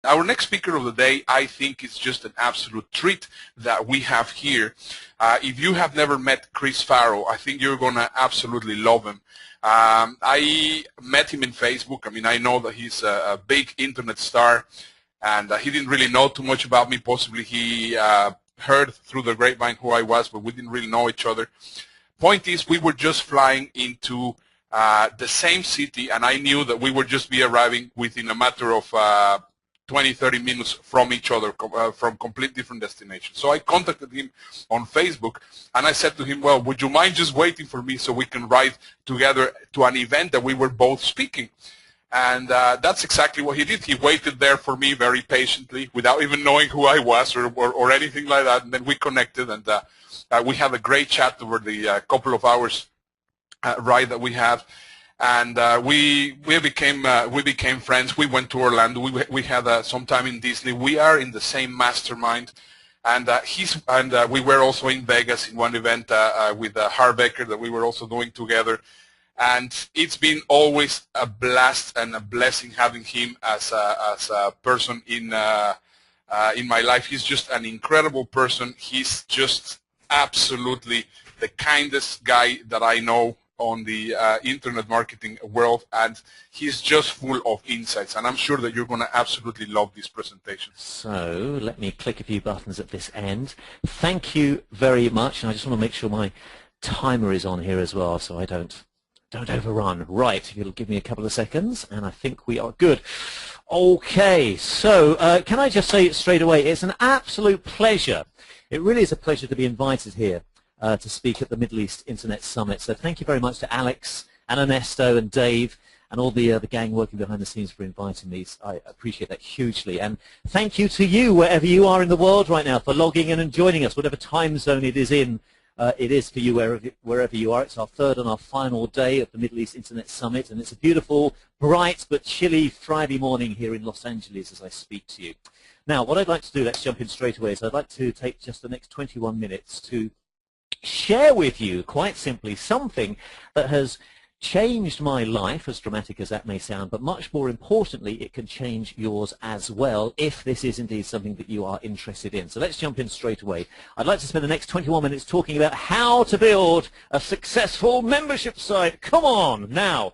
Our next speaker of the day, I think, is just an absolute treat that we have here. If you have never met Chris Farrell, I think you're going to absolutely love him. I met him in Facebook. I mean, I know that he's a big internet star, and he didn't really know too much about me. Possibly he heard through the grapevine who I was, but we didn't really know each other. Point is, we were just flying into the same city, and I knew that we would just be arriving within a matter of 20, 30 minutes from each other, from complete different destinations. So I contacted him on Facebook, and I said to him, well, would you mind just waiting for me so we can ride together to an event that we were both speaking? And that's exactly what he did. He waited there for me very patiently without even knowing who I was or anything like that. And then we connected, and we had a great chat over the couple of hours ride that we had. And we became friends. We went to Orlando. We had some time in Disney. We are in the same mastermind, and we were also in Vegas in one event with Harbecker that we were also doing together. And it's been always a blast and a blessing having him as a person in my life. He's just an incredible person. He's just absolutely the kindest guy that I know on the internet marketing world, and he's just full of insights, and I'm sure that you're going to absolutely love this presentation. So let me click a few buttons at this end. Thank you very much, and I just want to make sure my timer is on here as well so I don't overrun. Right, it'll give me a couple of seconds, and I think we are good. Okay, so can I just say straight away, it's an absolute pleasure. It really is a pleasure to be invited here to speak at the Middle East Internet Summit. So thank you very much to Alex and Ernesto and Dave and all the gang working behind the scenes for inviting me. I appreciate that hugely. And thank you to you, wherever you are in the world right now, for logging in and joining us, whatever time zone it is in. It is for you wherever you are. It's our third and our final day of the Middle East Internet Summit, and it's a beautiful, bright but chilly Friday morning here in Los Angeles as I speak to you. Now, what I'd like to do, let's jump in straight away, is I'd like to take just the next 21 minutes to share with you, quite simply, something that has changed my life, as dramatic as that may sound, but much more importantly, it can change yours as well if this is indeed something that you are interested in. So let's jump in straight away. I'd like to spend the next 21 minutes talking about how to build a successful membership site. Come on, now,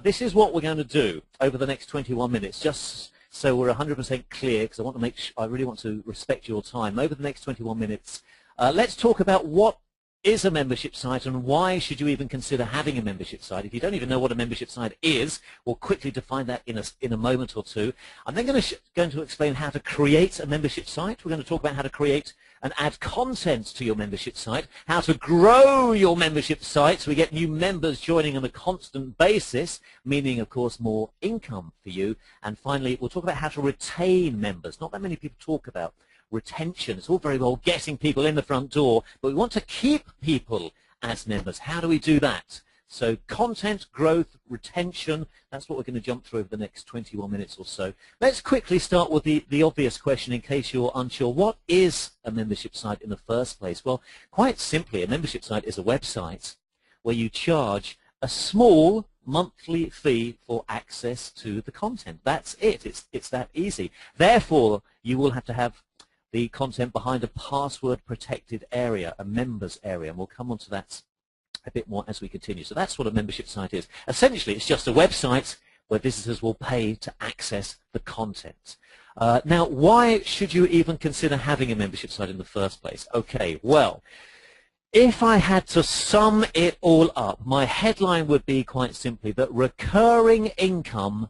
this is what we're going to do over the next 21 minutes, just so we're 100% clear, because I really want to respect your time. Over the next 21 minutes, let's talk about what is a membership site and why should you even consider having a membership site. If you don't even know what a membership site is, we'll quickly define that in a moment or two. I'm then going to explain how to create a membership site. We're going to talk about how to create and add content to your membership site, how to grow your membership site so we get new members joining on a constant basis, meaning, of course, more income for you. And finally, we'll talk about how to retain members. Not that many people talk about retention. It's all very well getting people in the front door, but we want to keep people as members. How do we do that? So content, growth, retention, that's what we're going to jump through over the next 21 minutes or so. Let's quickly start with the obvious question in case you're unsure. What is a membership site in the first place? Well, quite simply, a membership site is a website where you charge a small monthly fee for access to the content. That's it. It's that easy. Therefore, you will have to have the content behind a password-protected area, a members area, and we'll come on to that a bit more as we continue. So that's what a membership site is. Essentially, it's just a website where visitors will pay to access the content. Now, why should you even consider having a membership site in the first place? Okay, well, if I had to sum it all up, my headline would be quite simply that recurring income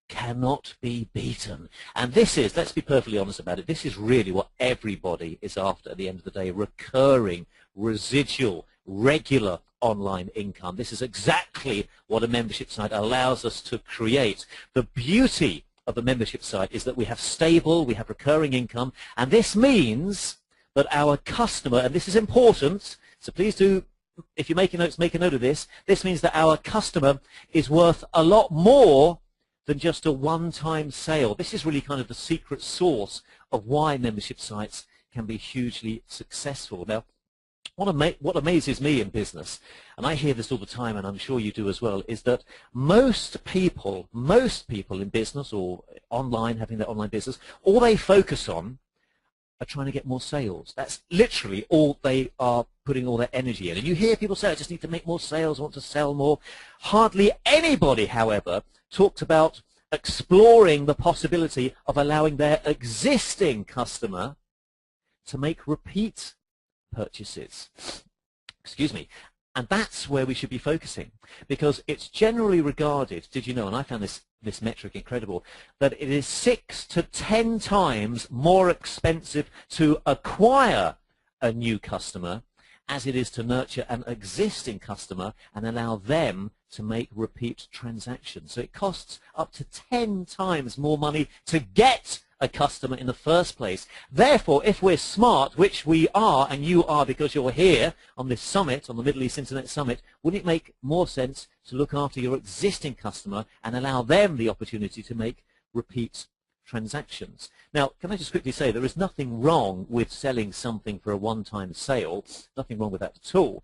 cannot be beaten. And this is, let's be perfectly honest about it, this is really what everybody is after at the end of the day: recurring, residual, regular online income. This is exactly what a membership site allows us to create. The beauty of a membership site is that we have stable, we have recurring income, and this means that our customer, and this is important, so please do, if you're making notes, make a note of this, this means that our customer is worth a lot more than just a one-time sale. This is really kind of the secret sauce of why membership sites can be hugely successful. Now, what amazes me in business, and I hear this all the time, and I'm sure you do as well, is that most people in business or online, having their online business, all they focus on are trying to get more sales. That's literally all they are putting all their energy in. And you hear people say, I just need to make more sales, I want to sell more. Hardly anybody, however, talks about exploring the possibility of allowing their existing customer to make repeat purchases. Excuse me. And that's where we should be focusing, because it's generally regarded, did you know, and I found this metric incredible, that it is 6 to 10 times more expensive to acquire a new customer as it is to nurture an existing customer and allow them to make repeat transactions. So it costs up to 10 times more money to get a customer in the first place. Therefore, if we're smart, which we are, and you are because you're here on this summit, on the Middle East Internet Summit, wouldn't it make more sense to look after your existing customer and allow them the opportunity to make repeat transactions? Now, can I just quickly say, there is nothing wrong with selling something for a one-time sale, nothing wrong with that at all.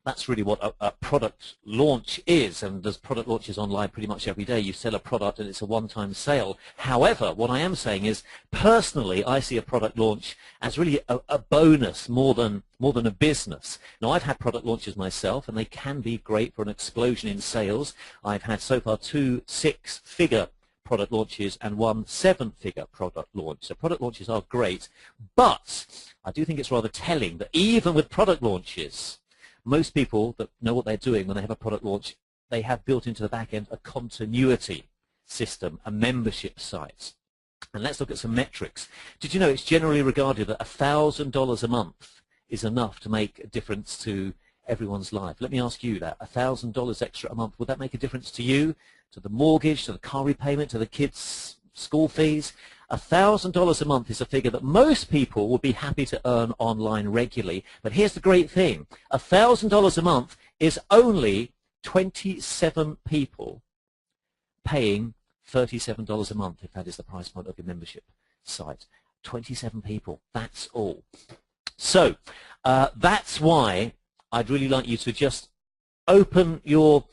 That's really what a product launch is, and there's product launches online pretty much every day. You sell a product and it's a one-time sale. However, what I am saying is, personally, I see a product launch as really a bonus more than a business. Now, I've had product launches myself, and they can be great for an explosion in sales. I've had so far 2 6-figure product launches and 1 7-figure product launch. So product launches are great, but I do think it's rather telling that even with product launches, most people that know what they're doing when they have a product launch, they have built into the back end a continuity system, a membership site. And let's look at some metrics. Did you know it's generally regarded that $1,000 a month is enough to make a difference to everyone's life? Let me ask you that. $1,000 extra a month, would that make a difference to you, to the mortgage, to the car repayment, to the kids' school fees? $1,000 a month is a figure that most people would be happy to earn online regularly. But here's the great thing. $1,000 a month is only 27 people paying $37 a month, if that is the price point of your membership site. 27 people, that's all. So that's why I'd really like you to just open your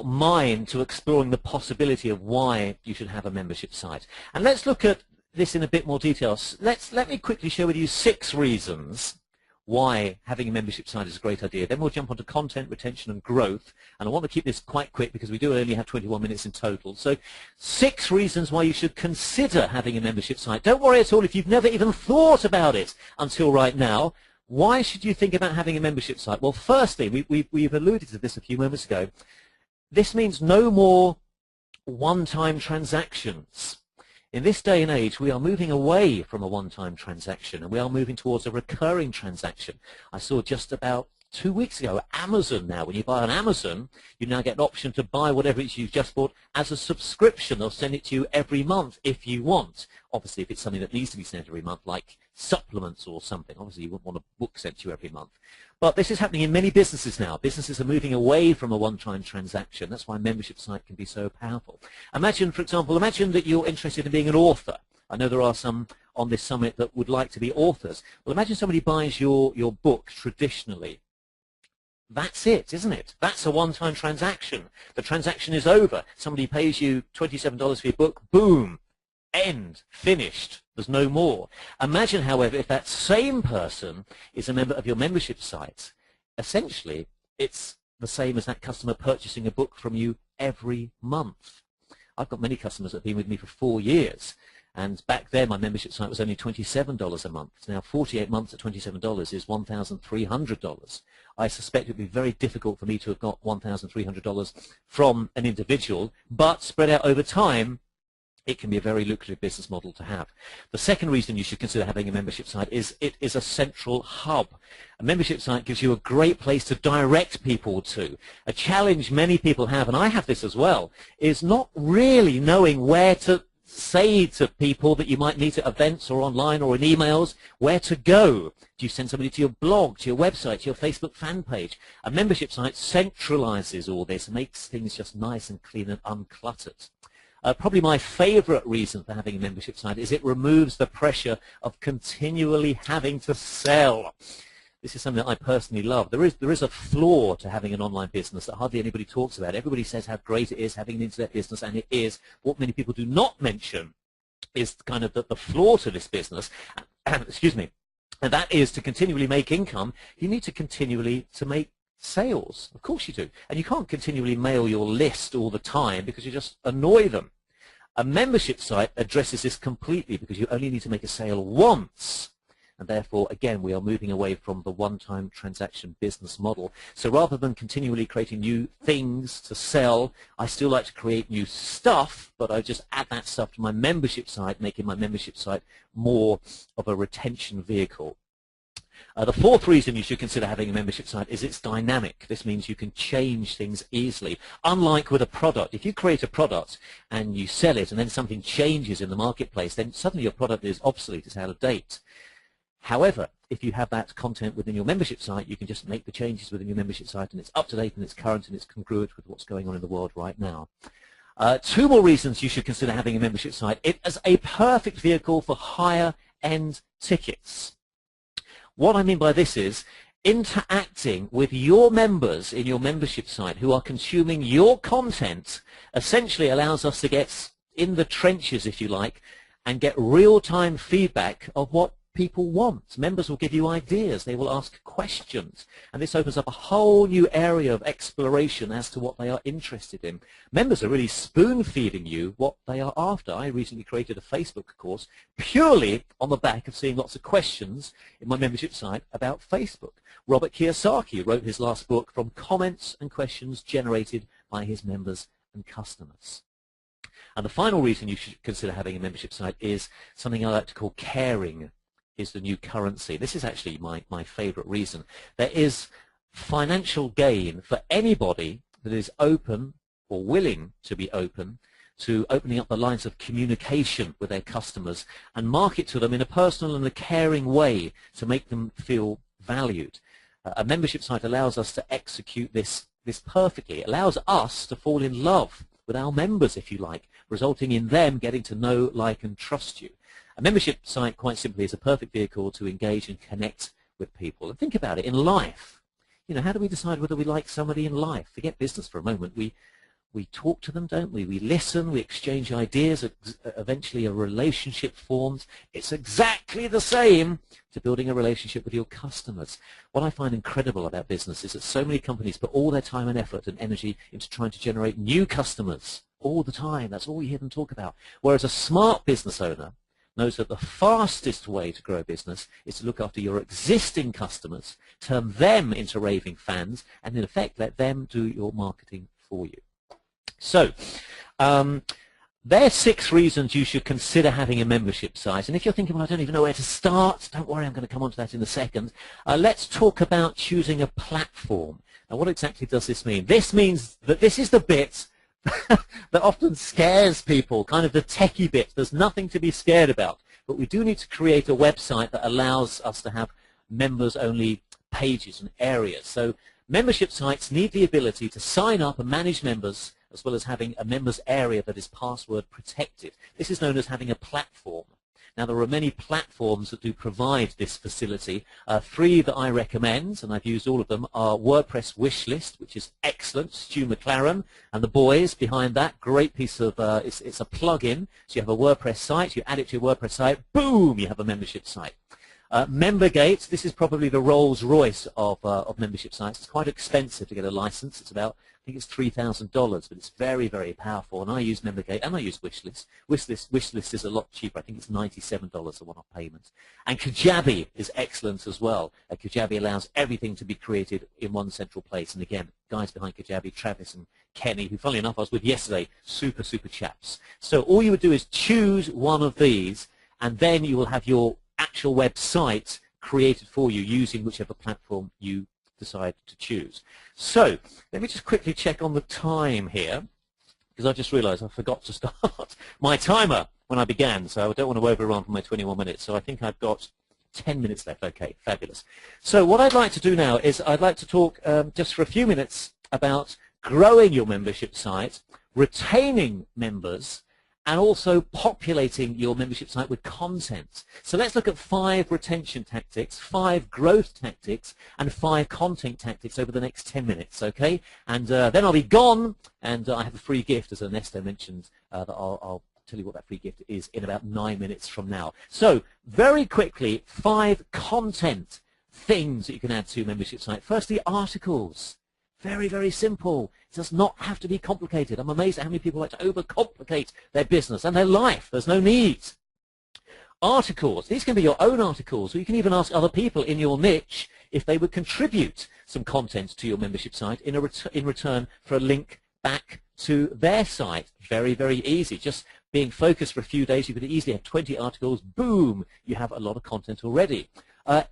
mind to exploring the possibility of why you should have a membership site. And let's look at this in a bit more detail. Let me quickly share with you 6 reasons why having a membership site is a great idea. Then we'll jump onto content, retention, and growth. And I want to keep this quite quick because we do only have 21 minutes in total. So 6 reasons why you should consider having a membership site. Don't worry at all if you've never even thought about it until right now. Why should you think about having a membership site? Well, firstly, we've alluded to this a few moments ago. This means no more one-time transactions. In this day and age, we are moving away from a one-time transaction, and we are moving towards a recurring transaction. I saw just about 2 weeks ago, Amazon now, when you buy on Amazon, you now get an option to buy whatever it is you've just bought as a subscription. They'll send it to you every month if you want. Obviously, if it's something that needs to be sent every month, like supplements or something, obviously you wouldn't want a book sent to you every month. But this is happening in many businesses now. Businesses are moving away from a one-time transaction. That's why a membership site can be so powerful. Imagine, for example, imagine that you're interested in being an author. I know there are some on this summit that would like to be authors. Well, imagine somebody buys your book traditionally. That's it, isn't it? That's a one-time transaction. The transaction is over. Somebody pays you $27 for your book. Boom. End. Finished. There's no more. Imagine, however, if that same person is a member of your membership site. Essentially, it's the same as that customer purchasing a book from you every month. I've got many customers that have been with me for 4 years. And back then, my membership site was only $27 a month. Now, 48 months at $27 is $1,300. I suspect it would be very difficult for me to have got $1,300 from an individual, but spread out over time, it can be a very lucrative business model to have. The second reason you should consider having a membership site is it is a central hub. A membership site gives you a great place to direct people to. A challenge many people have, and I have this as well, is not really knowing where to say to people that you might meet at events or online or in emails, where to go. Do you send somebody to your blog, to your website, to your Facebook fan page? A membership site centralizes all this, makes things just nice and clean and uncluttered. Probably my favorite reason for having a membership site is it removes the pressure of continually having to sell. this is something that I personally love. There is a flaw to having an online business that hardly anybody talks about. Everybody says how great it is having an internet business, and it is. What many people do not mention is kind of the flaw to this business, excuse me, and that is to continually make income. You need to continually make sales. Of course you do. And you can't continually mail your list all the time because you just annoy them. A membership site addresses this completely because you only need to make a sale once. And therefore, again, we are moving away from the one-time transaction business model. So rather than continually creating new things to sell, I still like to create new stuff, but I just add that stuff to my membership site, making my membership site more of a retention vehicle. The fourth reason you should consider having a membership site is it's dynamic. This means you can change things easily. Unlike with a product, if you create a product and you sell it and then something changes in the marketplace, then suddenly your product is obsolete, it's out of date. However, if you have that content within your membership site, you can just make the changes within your membership site and it's up to date and it's current and it's congruent with what's going on in the world right now. Two more reasons you should consider having a membership site. It is a perfect vehicle for higher end tickets. What I mean by this is interacting with your members in your membership site who are consuming your content essentially allows us to get in the trenches, if you like, and get real-time feedback of what people want. Members will give you ideas, they will ask questions, and this opens up a whole new area of exploration as to what they are interested in. Members are really spoon-feeding you what they are after. I recently created a Facebook course purely on the back of seeing lots of questions in my membership site about Facebook. Robert Kiyosaki wrote his last book from comments and questions generated by his members and customers. And the final reason you should consider having a membership site is something I like to call caring is the new currency. This is actually my favorite reason. There is financial gain for anybody that is open or willing to be open to opening up the lines of communication with their customers and market to them in a personal and a caring way to make them feel valued. A membership site allows us to execute this perfectly. It allows us to fall in love with our members, if you like, resulting in them getting to know, like, and trust you. A membership site, quite simply, is a perfect vehicle to engage and connect with people. And think about it, in life, you know, how do we decide whether we like somebody in life? Forget business for a moment. We talk to them, don't we? We listen, we exchange ideas, eventually a relationship forms. It's exactly the same to building a relationship with your customers. What I find incredible about business is that so many companies put all their time and effort and energy into trying to generate new customers all the time. That's all you hear them talk about. Whereas a smart business owner knows that the fastest way to grow a business is to look after your existing customers, turn them into raving fans, and in effect let them do your marketing for you. So, there are 6 reasons you should consider having a membership site. And if you're thinking, well, I don't even know where to start, don't worry, I'm going to come on to that in a second. Let's talk about choosing a platform. Now, what exactly does this mean? This means that this is the bit that often scares people, kind of the techie bit. There's nothing to be scared about. But we do need to create a website that allows us to have members-only pages and areas. So membership sites need the ability to sign up and manage members, as well as having a members area that is password protected. This is known as having a platform. Now, there are many platforms that do provide this facility. 3 that I recommend, and I've used all of them, are WordPress Wishlist, which is excellent. Stu McLaren and the boys behind that, great piece of, it's a plug-in. So you have a WordPress site, you add it to your WordPress site, boom, you have a membership site. MemberGate, this is probably the Rolls-Royce of membership sites. It's quite expensive to get a license. It's about, I think it's $3,000, but it's very, very powerful. And I use MemberGate and I use Wishlist. Wishlist is a lot cheaper. I think it's $97 a one-off payment. And Kajabi is excellent as well. Kajabi allows everything to be created in one central place. And again, guys behind Kajabi, Travis and Kenny, who funnily enough I was with yesterday, super, super chaps. So all you would do is choose one of these, and then you will have your actual website created for you using whichever platform you decide to choose. So let me just quickly check on the time here, because I just realized I forgot to start my timer when I began, so I don't want to overrun for my 21 minutes. So I think I've got 10 minutes left. Okay, fabulous. So what I'd like to do now is I'd like to talk just for a few minutes about growing your membership site, retaining members, and also populating your membership site with content. So let's look at 5 retention tactics, 5 growth tactics, and 5 content tactics over the next 10 minutes, okay? And then I'll be gone, and I have a free gift, as Ernesto mentioned, that I'll tell you what that free gift is in about 9 minutes from now. So very quickly, 5 content things that you can add to your membership site. Firstly, articles. Very, very simple. It does not have to be complicated. I'm amazed at how many people like to overcomplicate their business and their life. There's no need. Articles. These can be your own articles, or you can even ask other people in your niche if they would contribute some content to your membership site in return for a link back to their site. Very, very easy. Just being focused for a few days, you could easily have 20 articles. Boom! You have a lot of content already.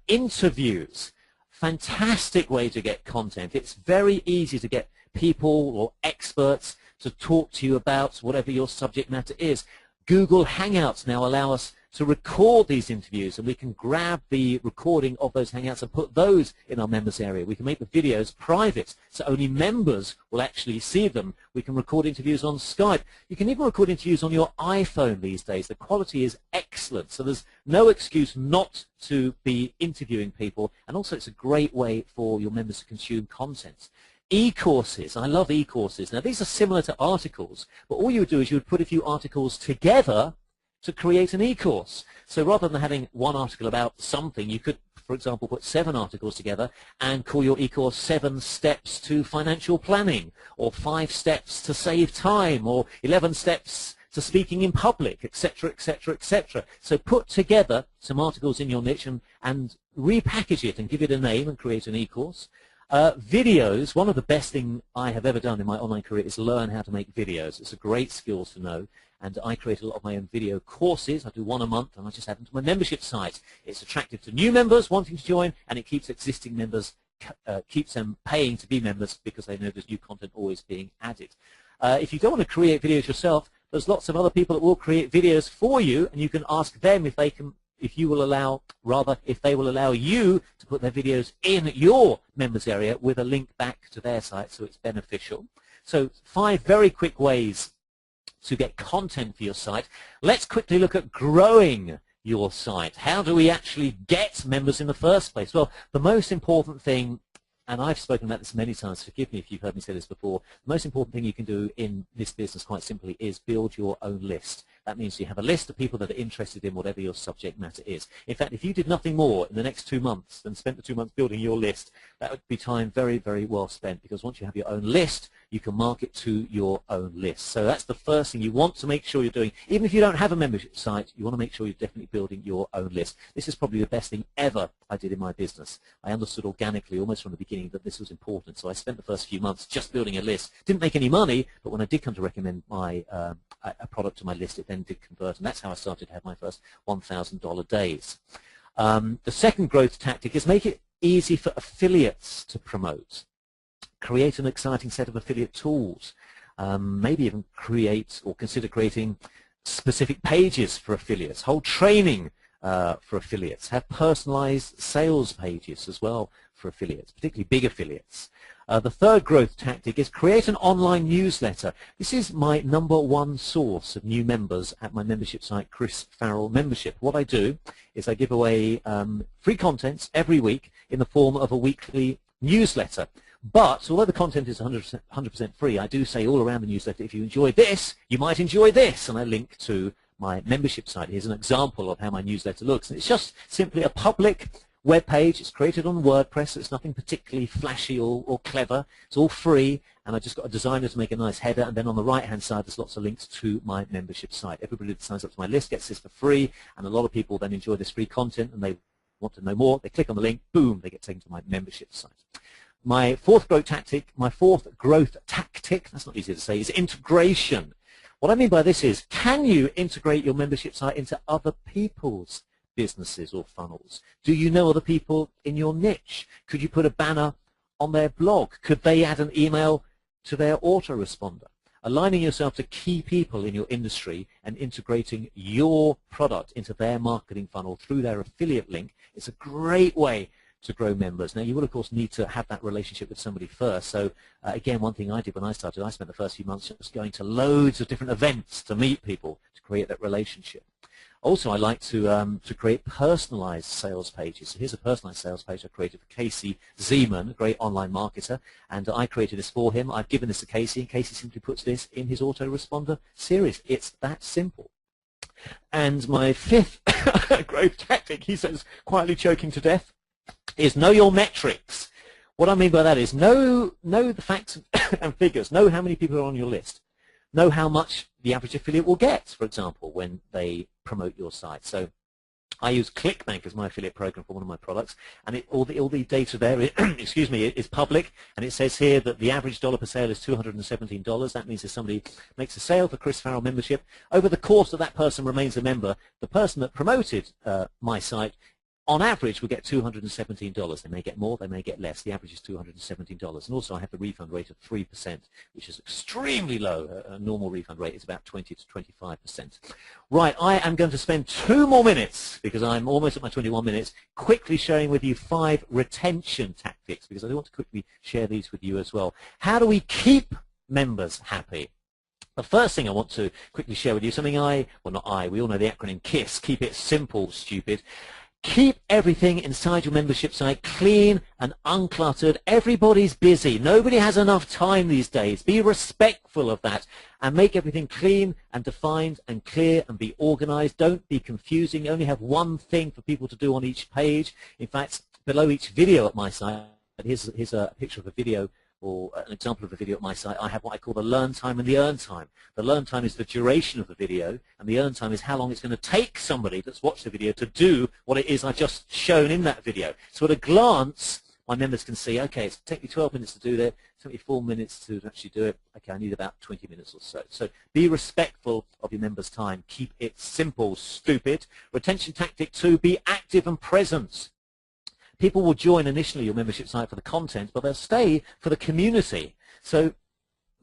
Interviews. Fantastic way to get content. It's very easy to get people or experts to talk to you about whatever your subject matter is. Google Hangouts now allow us to record these interviews, and we can grab the recording of those Hangouts and put those in our members area. We can make the videos private, so only members will actually see them. We can record interviews on Skype. You can even record interviews on your iPhone these days. The quality is excellent, so there's no excuse not to be interviewing people, and also it's a great way for your members to consume content. E-courses. I love e-courses. Now, these are similar to articles, but all you would do is you would put a few articles together to create an e-course. So rather than having one article about something, you could, for example, put 7 articles together and call your e-course 7 Steps to Financial Planning, or 5 Steps to Save Time, or 11 Steps to Speaking in Public, etc., etc., etc. So put together some articles in your niche and repackage it and give it a name and create an e-course. Videos. One of the best things I have ever done in my online career is learn how to make videos. It's a great skill to know, and I create a lot of my own video courses. I do 1 a month, and I just add them to my membership site. It's attractive to new members wanting to join, and it keeps existing members, keeps them paying to be members because they know there's new content always being added. If you don't want to create videos yourself, there's lots of other people that will create videos for you, and you can ask them if they can, if they will allow you to put their videos in your members area with a link back to their site, so it's beneficial. So 5 very quick ways to get content for your site. Let's quickly look at growing your site. How do we actually get members in the first place? Well, the most important thing, and I've spoken about this many times, forgive me if you've heard me say this before, the most important thing you can do in this business, quite simply, is build your own list. That means you have a list of people that are interested in whatever your subject matter is. In fact, if you did nothing more in the next 2 months than spent the 2 months building your list, that would be time very, very well spent, because once you have your own list, you can market to your own list. So that's the first thing you want to make sure you're doing. Even if you don't have a membership site, you want to make sure you're definitely building your own list. This is probably the best thing ever I did in my business. I understood organically, almost from the beginning, that this was important. So I spent the first few months just building a list. Didn't make any money, but when I did come to recommend my a product to my list, it then did convert, and that's how I started to have my first $1,000 days. The second growth tactic is make it easy for affiliates to promote. Create an exciting set of affiliate tools. Maybe even create or consider creating specific pages for affiliates, whole training for affiliates. Have personalized sales pages as well for affiliates, particularly big affiliates. The third growth tactic is create an online newsletter. This is my #1 source of new members at my membership site, Chris Farrell Membership. What I do is I give away free contents every week in the form of a weekly newsletter. But although the content is 100% free, I do say all around the newsletter, if you enjoy this, you might enjoy this, and I link to my membership site. Here's an example of how my newsletter looks. And it's just simply a public web page. It's created on WordPress, so it's nothing particularly flashy or clever. It's all free, and I just got a designer to make a nice header, and then on the right-hand side there's lots of links to my membership site. Everybody that signs up to my list gets this for free, and a lot of people then enjoy this free content, and they want to know more. They click on the link, boom, they get taken to my membership site. My fourth growth tactic, that's not easy to say, is integration. What I mean by this is, can you integrate your membership site into other people's businesses or funnels? Do you know other people in your niche? Could you put a banner on their blog? Could they add an email to their autoresponder? Aligning yourself to key people in your industry and integrating your product into their marketing funnel through their affiliate link is a great way to grow members. Now, you will, of course, need to have that relationship with somebody first. So, again, one thing I did when I started, I spent the first few months just going to loads of different events to meet people, to create that relationship. Also, I like to create personalized sales pages. So here's a personalized sales page I created for Casey Zeman, a great online marketer, and I created this for him. I've given this to Casey, and Casey simply puts this in his autoresponder series. It's that simple. And my fifth growth tactic, he says, quietly choking to death, is know your metrics. What I mean by that is know the facts and figures. Know how many people are on your list. Know how much the average affiliate will get, for example, when they promote your site. So I use ClickBank as my affiliate program for one of my products, and all the data there, excuse me, is public, and it says here that the average dollar per sale is $217. That means if somebody makes a sale for Chris Farrell membership, over the course that person remains a member, the person that promoted my site, on average, will get $217. They may get more, they may get less. The average is $217. And also, I have the refund rate of 3%, which is extremely low. A normal refund rate is about 20 to 25%. Right, I am going to spend 2 more minutes, because I'm almost at my 21 minutes, quickly sharing with you 5 retention tactics, because I want to quickly share these with you as well. How do we keep members happy? The first thing I want to quickly share with you, something we all know the acronym KISS, keep it simple, stupid. Keep everything inside your membership site clean and uncluttered. Everybody's busy. Nobody has enough time these days. Be respectful of that and make everything clean and defined and clear and be organized. Don't be confusing. You only have one thing for people to do on each page. In fact, below each video at my site, here's a picture of a video or an example of a video at my site. I have what I call the learn time and the earn time. The learn time is the duration of the video, and the earn time is how long it's going to take somebody that's watched the video to do what it is I just shown in that video. So at a glance, my members can see, okay, it's taken me 12 minutes to do that, it's taken me 4 minutes to actually do it. Okay, I need about 20 minutes or so. So be respectful of your members' time. Keep it simple, stupid. Retention tactic 2, be active and present. People will join initially your membership site for the content, but they'll stay for the community. So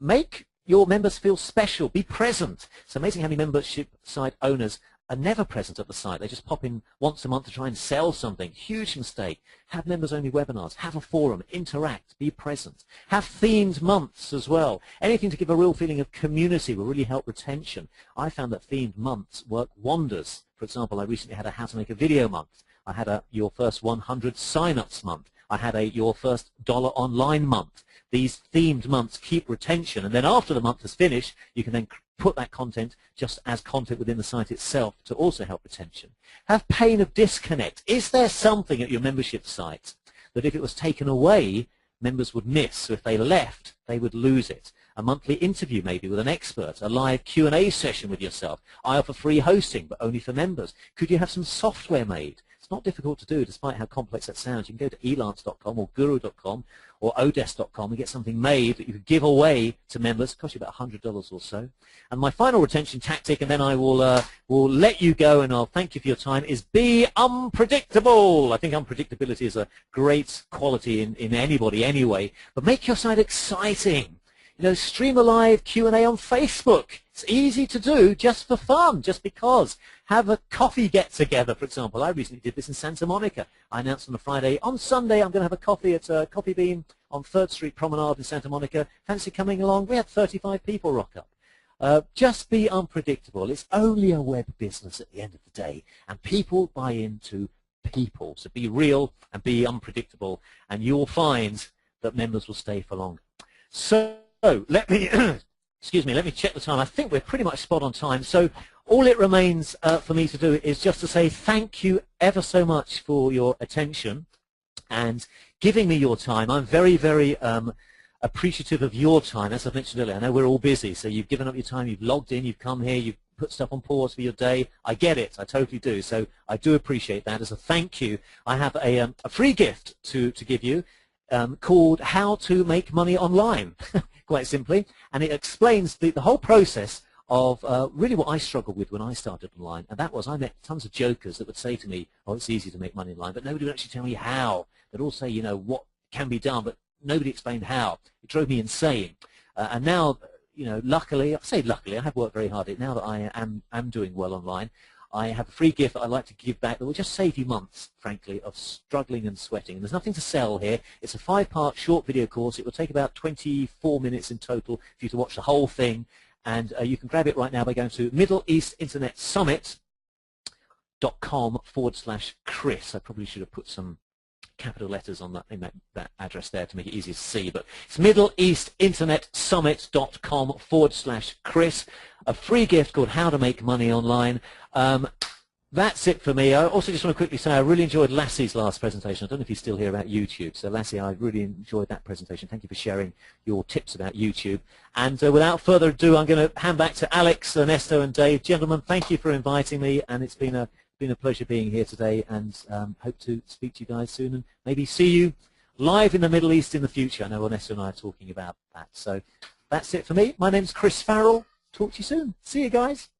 make your members feel special. Be present. It's amazing how many membership site owners are never present at the site. They just pop in once a month to try and sell something. Huge mistake. Have members-only webinars. Have a forum. Interact. Be present. Have themed months as well. Anything to give a real feeling of community will really help retention. I found that themed months work wonders. For example, I recently had a How to Make a Video month. I had a Your First 100 Sign-Ups month. I had a Your First $1 Online month. These themed months keep retention, and then after the month is finished, you can then put that content just as content within the site itself to also help retention. Have pain of disconnect. Is there something at your membership site that if it was taken away, members would miss? So if they left, they would lose it. A monthly interview maybe with an expert, a live Q&A session with yourself. I offer free hosting, but only for members. Could you have some software made? It's not difficult to do, despite how complex that sounds. You can go to elance.com or guru.com or odes.com and get something made that you could give away to members. It costs you about $100 or so. And my final retention tactic, and then I will let you go and I'll thank you for your time, is be unpredictable. I think unpredictability is a great quality in anybody anyway. But make your site exciting. You know, stream a live Q&A on Facebook. It's easy to do just for fun, just because. Have a coffee get-together, for example. I recently did this in Santa Monica. I announced on a Friday, on Sunday I'm going to have a coffee at Coffee Bean on 3rd Street Promenade in Santa Monica. Fancy coming along? We had 35 people rock up. Just be unpredictable. It's only a web business at the end of the day, and people buy into people. So be real and be unpredictable, and you'll find that members will stay for longer. So let me, excuse me, let me check the time. I think we're pretty much spot on time. So all it remains for me to do is just to say thank you ever so much for your attention and giving me your time. I'm very, very appreciative of your time. As I mentioned earlier, I know we're all busy, so you've given up your time, you've logged in, you've come here, you've put stuff on pause for your day. I get it. I totally do. So I do appreciate that. As a thank you, I have a free gift to give you called How to Make Money Online, quite simply. And it explains the whole process of really what I struggled with when I started online, and that was I met tons of jokers that would say to me, oh, it's easy to make money online, but nobody would actually tell me how. They'd all say, you know, what can be done, but nobody explained how. It drove me insane. And now, you know, luckily, I say luckily, I have worked very hard at it. Now that I am doing well online, I have a free gift that I'd like to give back that will just save you months, frankly, of struggling and sweating. And there's nothing to sell here. It's a 5-part short video course. It will take about 24 minutes in total for you to watch the whole thing. And you can grab it right now by going to middleeastinternetsummit.com/Chris. I probably should have put some capital letters on that address there to make it easier to see, but it's middleeastinternetsummit.com/Chris. A free gift called How to Make Money Online. That's it for me. I also just want to quickly say I really enjoyed Lassie's last presentation. I don't know if he's still here about YouTube. So Lassie, I really enjoyed that presentation. Thank you for sharing your tips about YouTube. And without further ado, I'm going to hand back to Alex, Ernesto, and Dave. Gentlemen, thank you for inviting me, and it's been a pleasure being here today, and hope to speak to you guys soon and maybe see you live in the Middle East in the future. I know Ernesto and I are talking about that. So that's it for me. My name's Chris Farrell. Talk to you soon. See you guys.